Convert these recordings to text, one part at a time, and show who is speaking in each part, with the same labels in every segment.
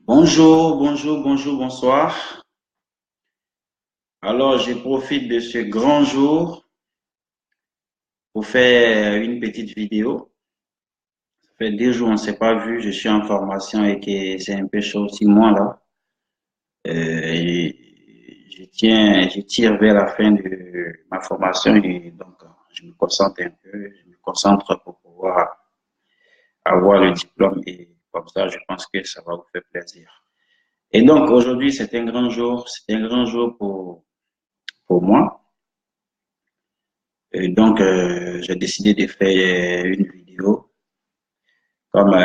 Speaker 1: Bonjour, bonjour, bonjour, bonsoir. Alors, je profite de ce grand jour pour faire une petite vidéo. Ça fait 2 jours, on ne s'est pas vu. Je suis en formation et que c'est un peu chaud aussi, moi, là. Je tire vers la fin de ma formation et donc, je me concentre un peu. Je me concentre pour pouvoir avoir le diplôme et comme ça, je pense que ça va vous faire plaisir. Et donc, aujourd'hui, c'est un grand jour. C'est un grand jour pour moi. Et donc, j'ai décidé de faire une vidéo. Comme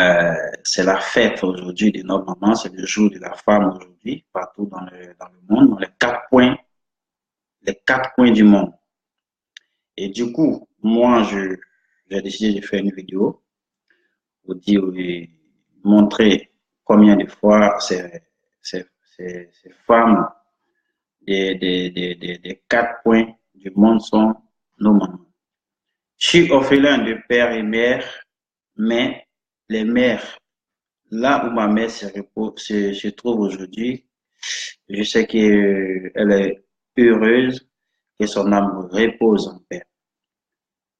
Speaker 1: c'est la fête aujourd'hui de notre maman, c'est le jour de la femme aujourd'hui, partout dans le monde, dans les quatre coins du monde. Et du coup, moi, j'ai décidé de faire une vidéo pour dire, montrer combien de fois ces femmes des quatre coins du monde sont nos mamans. Je suis orphelin de père et mère, mais les mères, là où ma mère se trouve aujourd'hui, je sais qu'elle est heureuse, que son âme repose en paix.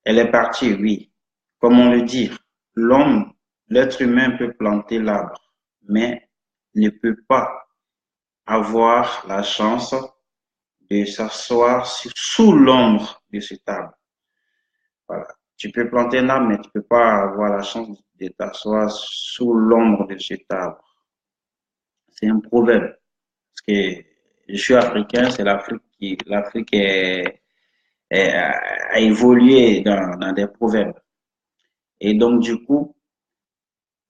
Speaker 1: Elle est partie, oui. Comme on le dit, l'homme, l'être humain peut planter l'arbre, mais ne peut pas avoir la chance de s'asseoir sous l'ombre de cet arbre. Voilà. Tu peux planter un arbre, mais tu ne peux pas avoir la chance de t'asseoir sous l'ombre de cet arbre. C'est un proverbe. Parce que je suis africain, c'est l'Afrique a évolué dans des proverbes. Et donc, du coup,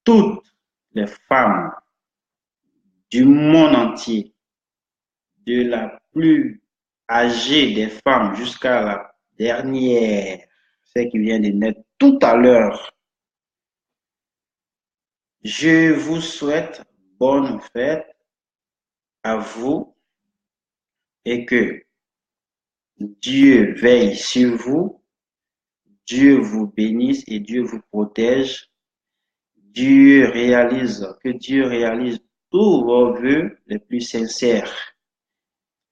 Speaker 1: toutes les femmes du monde entier, de la plus âgée des femmes jusqu'à la dernière, celle qui vient de naître tout à l'heure, je vous souhaite bonne fête à vous et que Dieu veille sur vous, Dieu vous bénisse et Dieu vous protège. Que Dieu réalise tous vos vœux les plus sincères.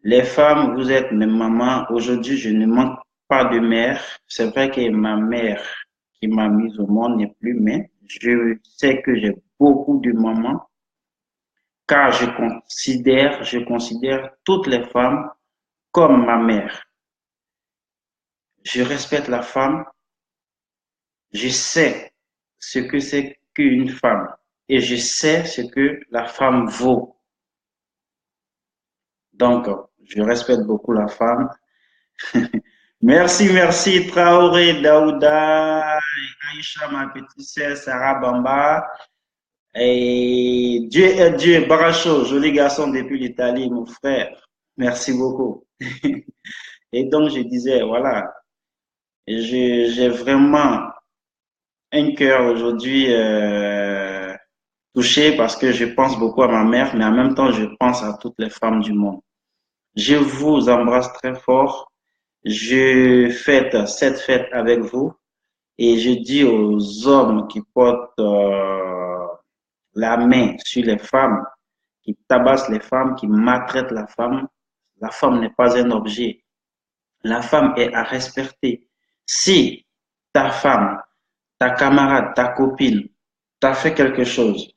Speaker 1: Les femmes, vous êtes mes mamans. Aujourd'hui, je ne manque pas de mère. C'est vrai que ma mère qui m'a mise au monde n'est plus, mais je sais que j'ai beaucoup de mamans car je considère toutes les femmes comme ma mère. Je respecte la femme, je sais ce que c'est qu'une femme et je sais ce que la femme vaut. Donc, je respecte beaucoup la femme. Merci, merci, Traoré, Daouda, Aïcha, ma petite sœur, Sarah Bamba. Et Dieu est Dieu, Baracho, joli garçon depuis l'Italie, mon frère. Merci beaucoup. Et donc, je disais, voilà, j'ai vraiment un cœur aujourd'hui touché parce que je pense beaucoup à ma mère, mais en même temps, je pense à toutes les femmes du monde. Je vous embrasse très fort. Je fête cette fête avec vous et je dis aux hommes qui portent la main sur les femmes, qui tabassent les femmes, qui maltraitent la femme n'est pas un objet. La femme est à respecter. Si ta femme, ta camarade, ta copine t'a fait quelque chose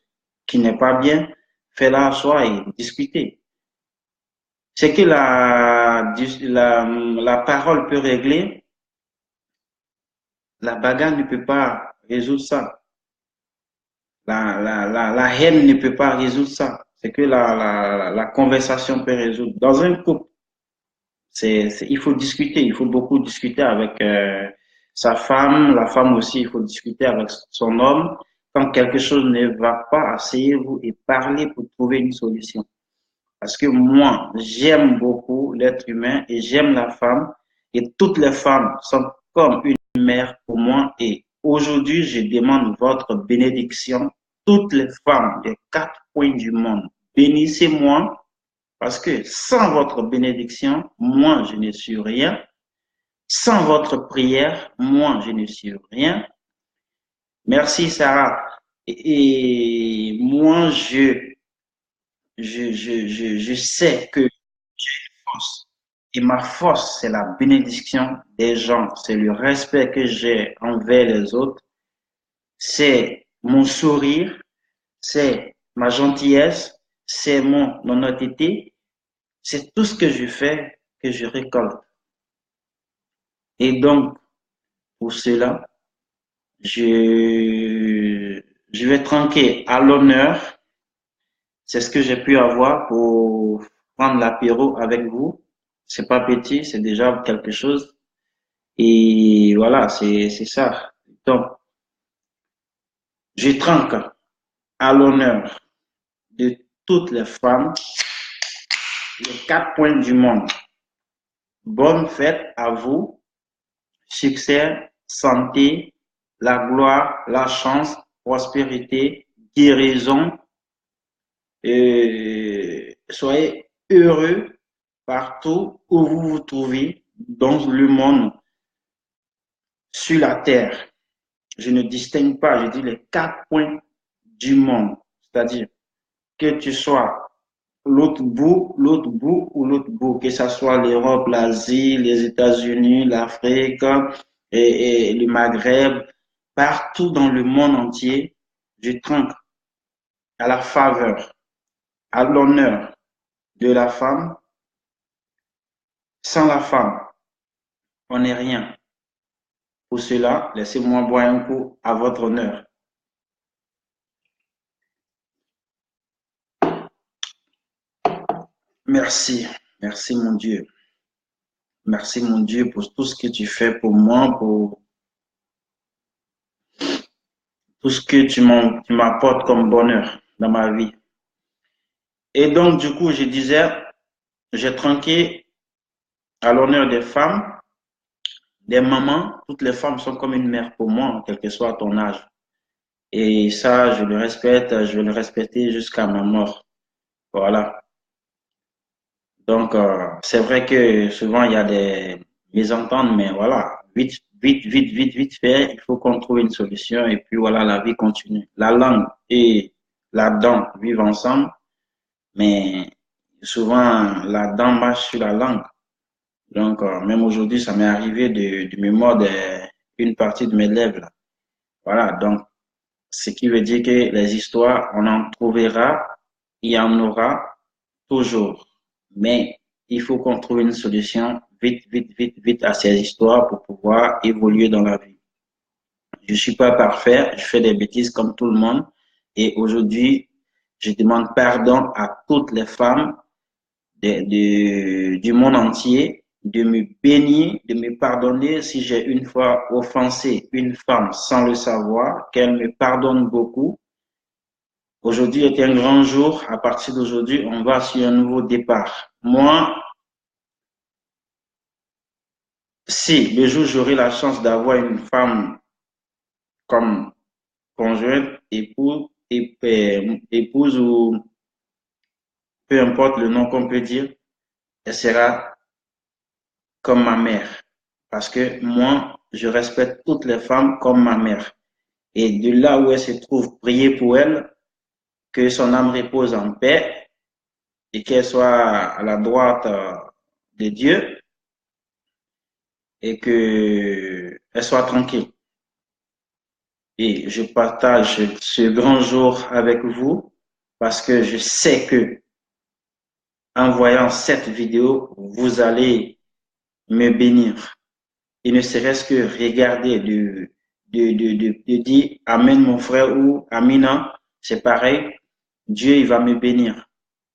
Speaker 1: qui n'est pas bien, fais-la asseoir et discuter. Ce que la parole peut régler, la bagarre ne peut pas résoudre ça. La haine ne peut pas résoudre ça. C'est que la conversation peut résoudre. Dans un couple, il faut discuter, il faut beaucoup discuter avec sa femme, la femme aussi, il faut discuter avec son homme. Quand quelque chose ne va pas, asseyez-vous et parlez pour trouver une solution. Parce que moi, j'aime beaucoup l'être humain et j'aime la femme et toutes les femmes sont comme une mère pour moi et aujourd'hui, je demande votre bénédiction, toutes les femmes des quatre coins du monde. Bénissez-moi parce que sans votre bénédiction, moi, je ne suis rien. Sans votre prière, moi, je ne suis rien. Merci, Sarah. Et moi, je sais que j'ai une force. Et ma force, c'est la bénédiction des gens, c'est le respect que j'ai envers les autres, c'est mon sourire, c'est ma gentillesse, c'est mon honnêteté, c'est tout ce que je fais que je récolte. Et donc, pour cela, je, je vais tranquille à l'honneur. C'est ce que j'ai pu avoir pour prendre l'apéro avec vous. C'est pas petit, c'est déjà quelque chose. Et voilà, c'est ça. Donc, je tranque à l'honneur de toutes les femmes les 4 coins du monde. Bonne fête à vous, succès, santé, la gloire, la chance, prospérité, guérison. Soyez heureux partout où vous vous trouvez dans le monde, sur la terre. Je ne distingue pas, je dis les 4 coins du monde. C'est-à-dire que tu sois l'autre bout ou l'autre bout, que ce soit l'Europe, l'Asie, les États-Unis, l'Afrique et le Maghreb, partout dans le monde entier, je tranque à la faveur, à l'honneur de la femme. Sans la femme, on n'est rien. Pour cela, laissez-moi boire un coup à votre honneur. Merci, merci mon Dieu. Merci mon Dieu pour tout ce que tu fais pour moi, pour tout ce que tu m'apportes comme bonheur dans ma vie. Et donc, du coup, je disais, j'ai tranquille à l'honneur des femmes, des mamans. Toutes les femmes sont comme une mère pour moi, quel que soit ton âge. Et ça, je le respecte, je vais le respecter jusqu'à ma mort. Voilà. Donc, c'est vrai que souvent, il y a des mésententes, mais voilà, vite fait, il faut qu'on trouve une solution et puis voilà, la vie continue. La langue et la dent vivent ensemble, mais souvent, la dent marche sur la langue. Donc, même aujourd'hui, ça m'est arrivé de me mordre une partie de mes lèvres, là. Voilà, donc, ce qui veut dire que les histoires, on en trouvera, il y en aura toujours. Mais il faut qu'on trouve une solution vite à ces histoires pour pouvoir évoluer dans la vie. Je suis pas parfait, je fais des bêtises comme tout le monde. Et aujourd'hui, je demande pardon à toutes les femmes du monde entier de me bénir, de me pardonner si j'ai une fois offensé une femme sans le savoir, qu'elle me pardonne beaucoup. Aujourd'hui est un grand jour. À partir d'aujourd'hui, on va sur un nouveau départ. Moi, si le jour j'aurai la chance d'avoir une femme comme conjointe, épouse ou peu importe le nom qu'on peut dire, elle sera comme ma mère. Parce que moi, je respecte toutes les femmes comme ma mère. Et de là où elle se trouve, prier pour elle, que son âme repose en paix et qu'elle soit à la droite de Dieu et qu'elle soit tranquille. Et je partage ce grand jour avec vous parce que je sais que en voyant cette vidéo, vous allez me bénir. Et ne serait-ce que regarder, de dire Amen mon frère ou Amina, c'est pareil. Dieu, il va me bénir.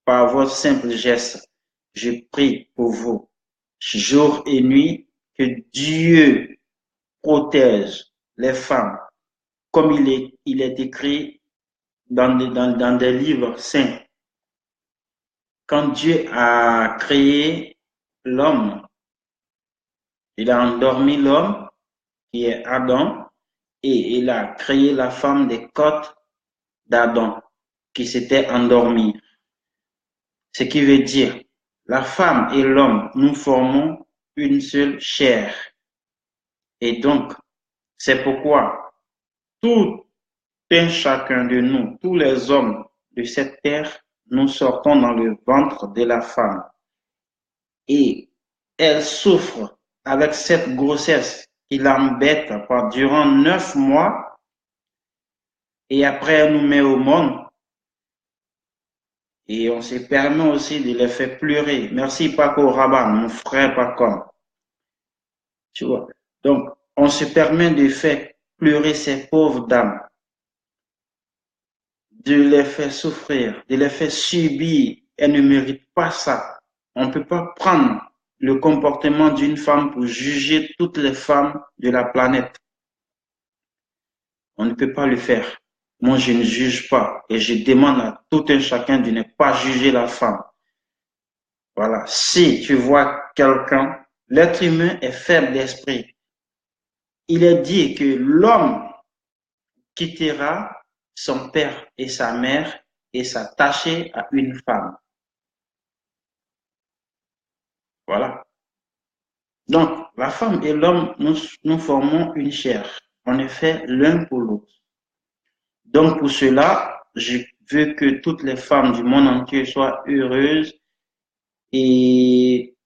Speaker 1: Par votre simple geste, je prie pour vous, jour et nuit, que Dieu protège les femmes, comme il est écrit dans des livres saints. Quand Dieu a créé l'homme, il a endormi l'homme, qui est Adam, et il a créé la femme des côtes d'Adam, qui s'était endormie. Ce qui veut dire, la femme et l'homme, nous formons une seule chair. Et donc, c'est pourquoi tout un chacun de nous, tous les hommes de cette terre, nous sortons dans le ventre de la femme et elle souffre avec cette grossesse qui l'embête durant 9 mois et après elle nous met au monde et on se permet aussi de les faire pleurer. Merci Paco Rabanne, mon frère Paco. Tu vois. Donc, on se permet de faire pleurer ces pauvres dames, de les faire souffrir, de les faire subir. Elles ne méritent pas ça. On ne peut pas prendre le comportement d'une femme pour juger toutes les femmes de la planète. On ne peut pas le faire. Moi, je ne juge pas et je demande à tout un chacun de ne pas juger la femme. Voilà. Si tu vois quelqu'un, l'être humain est faible d'esprit. Il est dit que l'homme quittera son père et sa mère et s'attacher à une femme. Voilà. Donc, la femme et l'homme, nous formons une chair. On est fait l'un pour l'autre. Donc, pour cela, je veux que toutes les femmes du monde entier soient heureuses et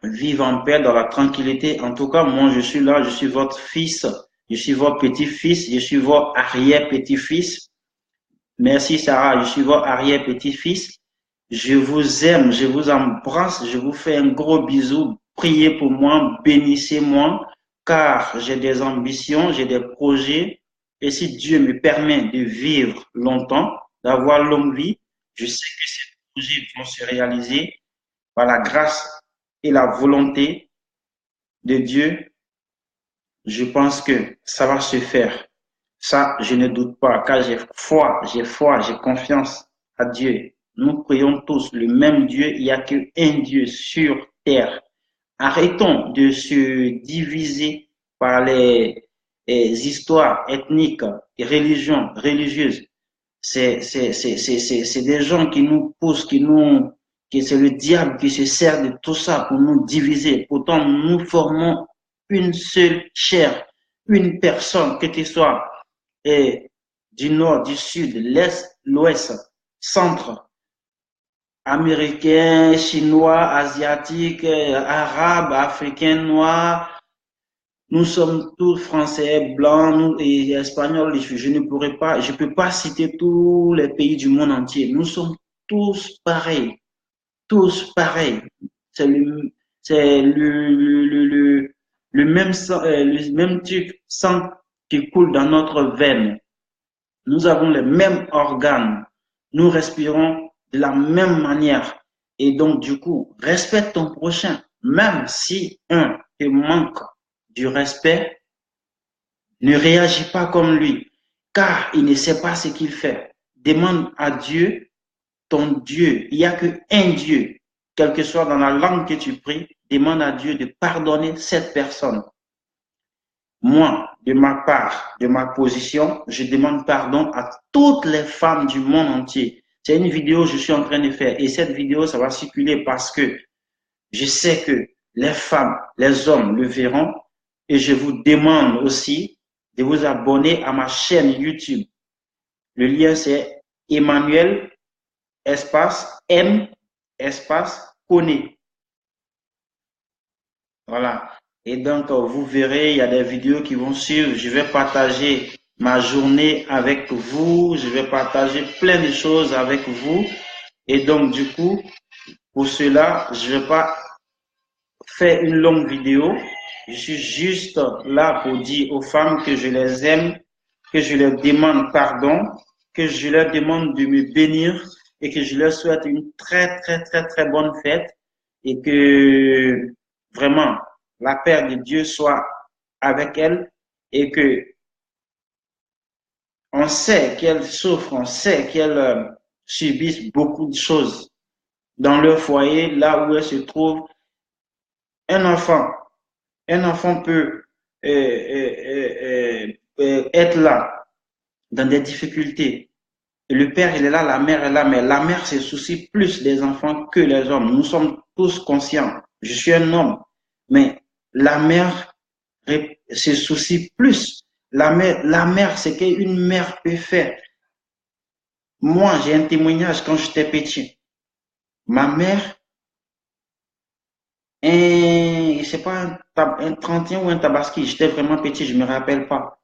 Speaker 1: vivent en paix dans la tranquillité. En tout cas, moi, je suis là, je suis votre fils, je suis votre petit-fils, je suis votre arrière-petit-fils. Merci Sarah, je suis votre arrière-petit-fils. Je vous aime, je vous embrasse, je vous fais un gros bisou. Priez pour moi, bénissez-moi, car j'ai des ambitions, j'ai des projets. Et si Dieu me permet de vivre longtemps, d'avoir longue vie, je sais que ces projets vont se réaliser par la grâce et la volonté de Dieu. Je pense que ça va se faire. Ça, je ne doute pas, car j'ai foi, j'ai confiance à Dieu. Nous prions tous le même Dieu, il n'y a qu'un Dieu sur terre. Arrêtons de se diviser par les histoires ethniques et religieuses. C'est des gens qui nous poussent, que c'est le diable qui se sert de tout ça pour nous diviser. Pourtant, nous formons une seule chair, une personne, que tu sois du nord, du sud, l'est, l'ouest, centre, américain, chinois, asiatique, arabe, africain, noir. Nous sommes tous français, blancs et espagnols. Je ne pourrais pas, je peux pas citer tous les pays du monde entier. Nous sommes tous pareils, tous pareils. C'est le même truc sang qui coule dans notre veine. Nous avons les mêmes organes. Nous respirons de la même manière. Et donc, du coup, respecte ton prochain. Même si un te manque du respect, ne réagis pas comme lui, car il ne sait pas ce qu'il fait. Demande à Dieu, ton Dieu. Il n'y a qu'un Dieu. Quelle que soit dans la langue que tu pries, demande à Dieu de pardonner cette personne. Moi, de ma part, de ma position, je demande pardon à toutes les femmes du monde entier. C'est une vidéo que je suis en train de faire et cette vidéo, ça va circuler parce que je sais que les femmes, les hommes le verront et je vous demande aussi de vous abonner à ma chaîne YouTube. Le lien, c'est Emmanuel, espace, M, espace, Koné. Voilà. Et donc, vous verrez, il y a des vidéos qui vont suivre. Je vais partager ma journée avec vous. Je vais partager plein de choses avec vous. Et donc, du coup, pour cela, je ne vais pas faire une longue vidéo. Je suis juste là pour dire aux femmes que je les aime, que je leur demande pardon, que je leur demande de me bénir et que je leur souhaite une très, très, très, très bonne fête et que vraiment la paix de Dieu soit avec elles et que on sait qu'elles souffrent, on sait qu'elles subissent beaucoup de choses dans leur foyer, là où elles se trouvent. Un enfant, un enfant peut être là dans des difficultés. Et le père, il est là, la mère est là, mais la mère se soucie plus des enfants que les hommes. Nous sommes tous conscients. Je suis un homme, mais la mère se soucie plus. La mère, c'est qu'une mère peut faire. Moi, j'ai un témoignage quand j'étais petit. Ma mère, je sais pas, un 31 ou un tabaski, j'étais vraiment petit, je me rappelle pas.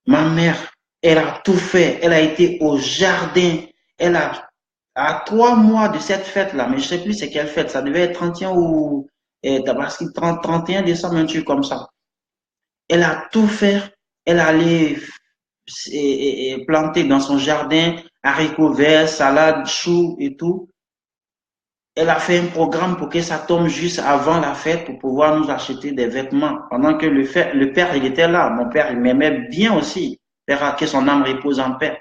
Speaker 1: Ma mère, elle a tout fait. Elle a été au jardin. Elle a, à 3 mois de cette fête-là, mais je sais plus c'est quelle fête, ça devait être 31 ou tabaski, 30, 31 décembre, un truc comme ça. Elle a tout fait. Elle allait planter dans son jardin haricots verts, salade, choux et tout. Elle a fait un programme pour que ça tombe juste avant la fête pour pouvoir nous acheter des vêtements. Pendant que le père, il était là. Mon père, il m'aimait bien aussi. Père, que son âme repose en paix.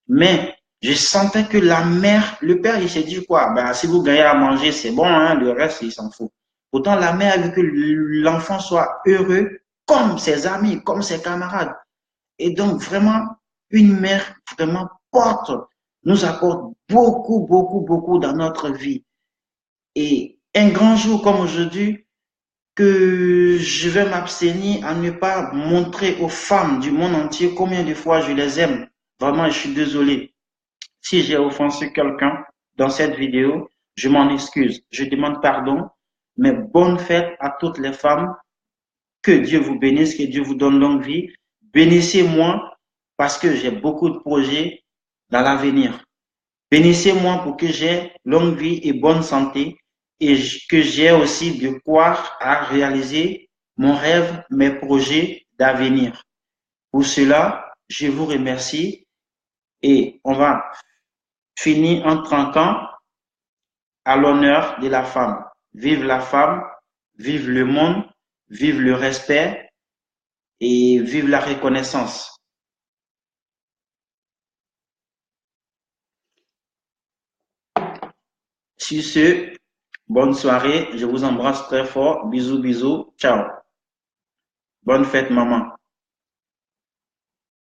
Speaker 1: Mais je sentais que la mère, le père, il s'est dit quoi? Ben, si vous gagnez à manger, c'est bon, hein, le reste, il s'en fout. Pourtant, la mère a vu que l'enfant soit heureux comme ses amis, comme ses camarades. Et donc, vraiment, une mère vraiment nous apporte beaucoup, beaucoup, beaucoup dans notre vie. Et un grand jour comme aujourd'hui, que je vais m'abstenir à ne pas montrer aux femmes du monde entier combien de fois je les aime. Vraiment, je suis désolé. Si j'ai offensé quelqu'un dans cette vidéo, je m'en excuse. Je demande pardon. Mais bonne fête à toutes les femmes. Que Dieu vous bénisse, que Dieu vous donne longue vie. Bénissez-moi parce que j'ai beaucoup de projets dans l'avenir. Bénissez-moi pour que j'ai longue vie et bonne santé et que j'ai aussi de quoi à réaliser mon rêve, mes projets d'avenir. Pour cela, je vous remercie et on va finir en trinquant à l'honneur de la femme. Vive la femme, vive le monde, vive le respect et vive la reconnaissance. Sur ce, bonne soirée, je vous embrasse très fort. Bisous, bisous, ciao. Bonne fête, maman.